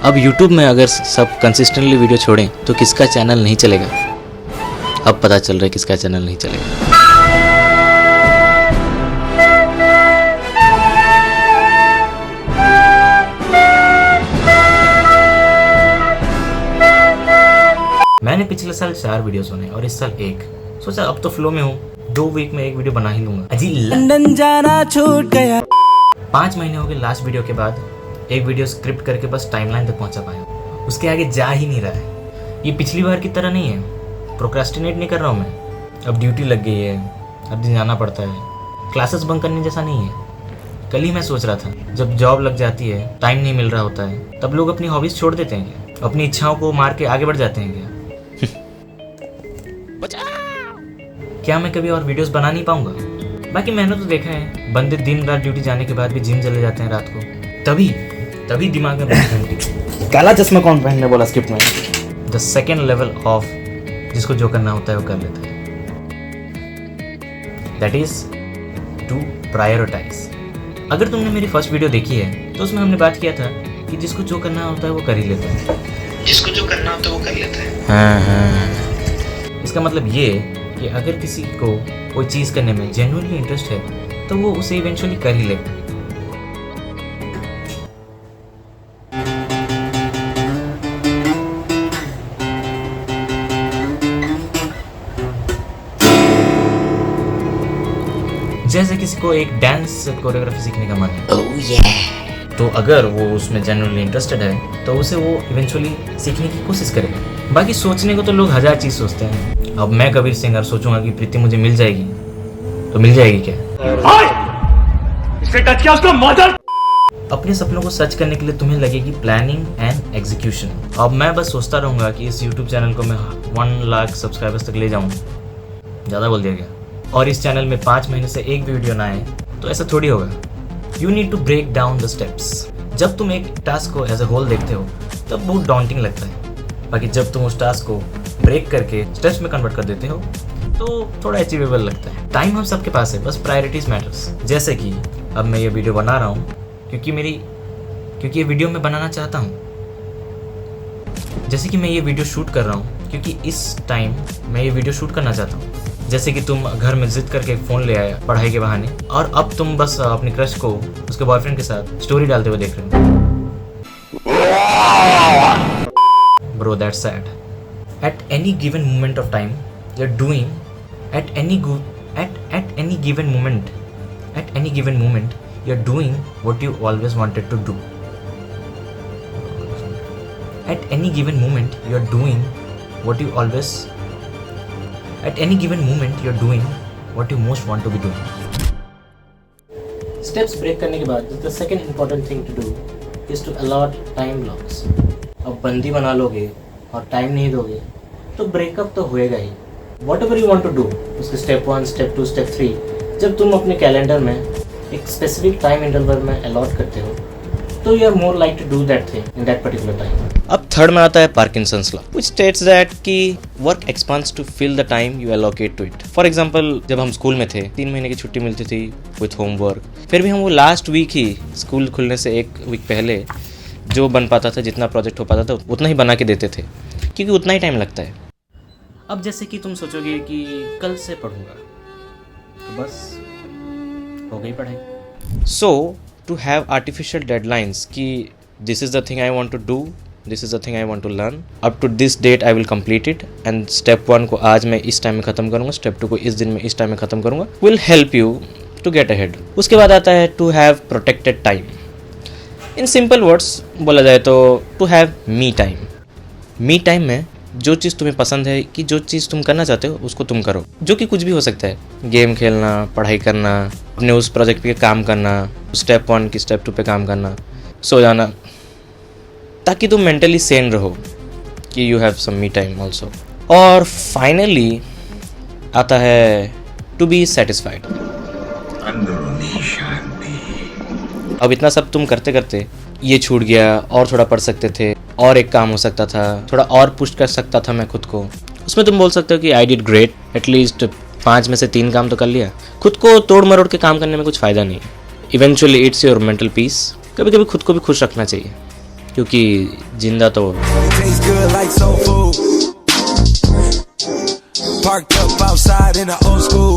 अब YouTube में अगर सब कंसिस्टेंटली वीडियो छोड़ें तो किसका चैनल नहीं चलेगा? अब पता चल रहा है किसका चैनल नहीं चलेगा। मैंने पिछले साल 4 वीडियोस बनाए और इस साल 1। सोचा अब तो फ्लो में हूँ, 2 वीक में 1 वीडियो बना ही लूंगा। अजी लंदन जाना छूट गया। 5 महीने हो गए लास्ट वीडियो के बाद 1 वीडियो स्क्रिप्ट करके बस टाइमलाइन तक पहुंचा पाया, उसके आगे जा ही नहीं रहा है। ये पिछली बार की तरह नहीं है, प्रोक्रेस्टिनेट नहीं कर रहा हूँ मैं। अब ड्यूटी लग गई है, अब दिन जाना पड़ता है, क्लासेस बंक करने जैसा नहीं है। कल ही मैं सोच रहा था जब जॉब लग जाती है, टाइम नहीं मिल रहा होता है, तब लोग अपनी हॉबीज छोड़ देते हैं क्या? अपनी इच्छाओं को मार के आगे बढ़ जाते हैं क्या? क्या मैं कभी और वीडियोस बना नहीं पाऊंगा? बाकी मैंने तो देखा है बंदे दिन रात ड्यूटी जाने के बाद भी जिम चले जाते हैं रात को। तभी दिमाग में काला चश्मा कौन पहनने बोला स्क्रिप्ट में? द सेकेंड लेवल ऑफ जिसको जो करना होता है वो कर लेता है, दैट इज टू प्रायोरिटाइज। अगर तुमने मेरी फर्स्ट वीडियो देखी है तो उसमें हमने बात किया था कि जिसको जो करना होता है वो कर ही लेता है, जिसको जो करना होता है वो कर लेता है। हाँ। इसका मतलब ये कि अगर किसी को कोई चीज़ करने में जेन्युइनली इंटरेस्ट है तो वो उसे इवेंचुअली कर ही लेगा। जैसे किसी को एक डांस कोरियोग्राफी सीखने का मन है, तो अगर वो उसमें जेन्युइनली इंटरेस्टेड है तो उसे वो इवेंचुअली सीखने की कोशिश करेगा। बाकी सोचने को तो लोग 1000 चीज़ सोचते हैं। अब मैं कबीर सिंह अगर सोचूंगा कि प्रीति मुझे मिल जाएगी तो मिल जाएगी क्या? इसने टच किया उसको मदर। अपने सपनों को सच करने के लिए तुम्हें लगेगी प्लानिंग एंड एग्जीक्यूशन। अब मैं बस सोचता रहूंगा कि इस यूट्यूब चैनल को मैं 1 लाख सब्सक्राइबर्स तक ले जाऊं, ज़्यादा बोल दिया गया, और इस चैनल में 5 महीने से 1 भी वीडियो ना आए, तो ऐसा थोड़ी होगा। You need to break down the steps. जब तुम एक टास्क को एज ए होल देखते हो तब बहुत डॉन्टिंग लगता है, बाकी जब तुम उस टास्क को ब्रेक करके स्टेप्स में कन्वर्ट कर देते हो तो थोड़ा अचीवेबल लगता है। टाइम हम सबके पास है, बस प्रायोरिटीज मैटर्स। जैसे कि अब मैं ये वीडियो बना रहा हूँ क्योंकि ये वीडियो मैं बनाना चाहता हूँ। जैसे कि मैं ये वीडियो शूट कर रहा हूँ क्योंकि इस टाइम मैं ये वीडियो शूट करना चाहता हूँ। जैसे कि तुम घर में जिद करके एक फ़ोन ले आया पढ़ाई के बहाने, और अब तुम बस अपनी क्रश को उसके बॉयफ्रेंड के साथ स्टोरी डालते हुए देख रहे हो। Bro, that's sad. At any given moment of time, you're doing at any given moment, you're doing what you always wanted to do. At any given moment, you're doing what you always. At any given moment, you're doing what you most want to be doing. Steps break करने के बाद, the second important thing to do is to allot time blocks. अब बंदी बना लोगे और time नहीं दोगे तो ब्रेकअप तो होएगा ही। Whatever you want to do, उसके स्टेप 1, स्टेप 2, स्टेप 3 जब तुम अपने कैलेंडर में एक स्पेसिफिक टाइम इंटरवल में अलॉट करते हो तो you are more like to do that thing in that particular time. अब थर्ड में आता है Parkinson's law, which states that कि work expands to fill the time you allocate to it. For example, जब हम स्कूल में थे 3 महीने की छुट्टी मिलती थी विथ होमवर्क, फिर भी हम वो लास्ट वीक ही स्कूल खुलने से 1 वीक पहले जो बन पाता था, जितना प्रोजेक्ट हो पाता था उतना ही बना के देते थे क्योंकि उतना ही टाइम लगता है। अब जैसे कि तुम सोचोगे कि कल से पढ़ूंगा तो बस हो गई पढ़ाई। So to have artificial deadlines कि this is the thing I want to do, this is the thing I want to learn, up to this date I will complete it, and step 1 को आज मैं इस time में ख़त्म करूँगा, step 2 को इस दिन में इस टाइम में ख़त्म करूँगा, will help you to get ahead. उसके बाद आता है to have protected time. In simple words बोला जाए तो to have me time. Me time में जो चीज़ तुम्हें पसंद है, कि जो चीज़ तुम करना चाहते हो उसको तुम करो, जो कि कुछ भी हो सकता है, गेम खेलना, पढ़ाई करना, अपने उस प्रोजेक्ट पे काम करना, स्टेप 1 की स्टेप 2 पे काम करना, सो जाना, ताकि तुम मेंटली सेन रहो कि you have some me time also. और फाइनली आता है टू बी सेटिस्फाइड। अब इतना सब तुम करते करते ये छूट गया, और थोड़ा पढ़ सकते थे, और एक काम हो सकता था, थोड़ा और पुश कर सकता था मैं खुद को, उसमें तुम बोल सकते हो कि आई डिड ग्रेट, एटलीस्ट 5 में से 3 काम तो कर लिया। खुद को तोड़ मरोड़ के काम करने में कुछ फ़ायदा नहीं है। Eventually it's your mental peace. कभी कभी खुद को भी खुश रखना चाहिए। क्योंकि जिंदा तो It tastes good like soul food. Parked up outside in an old school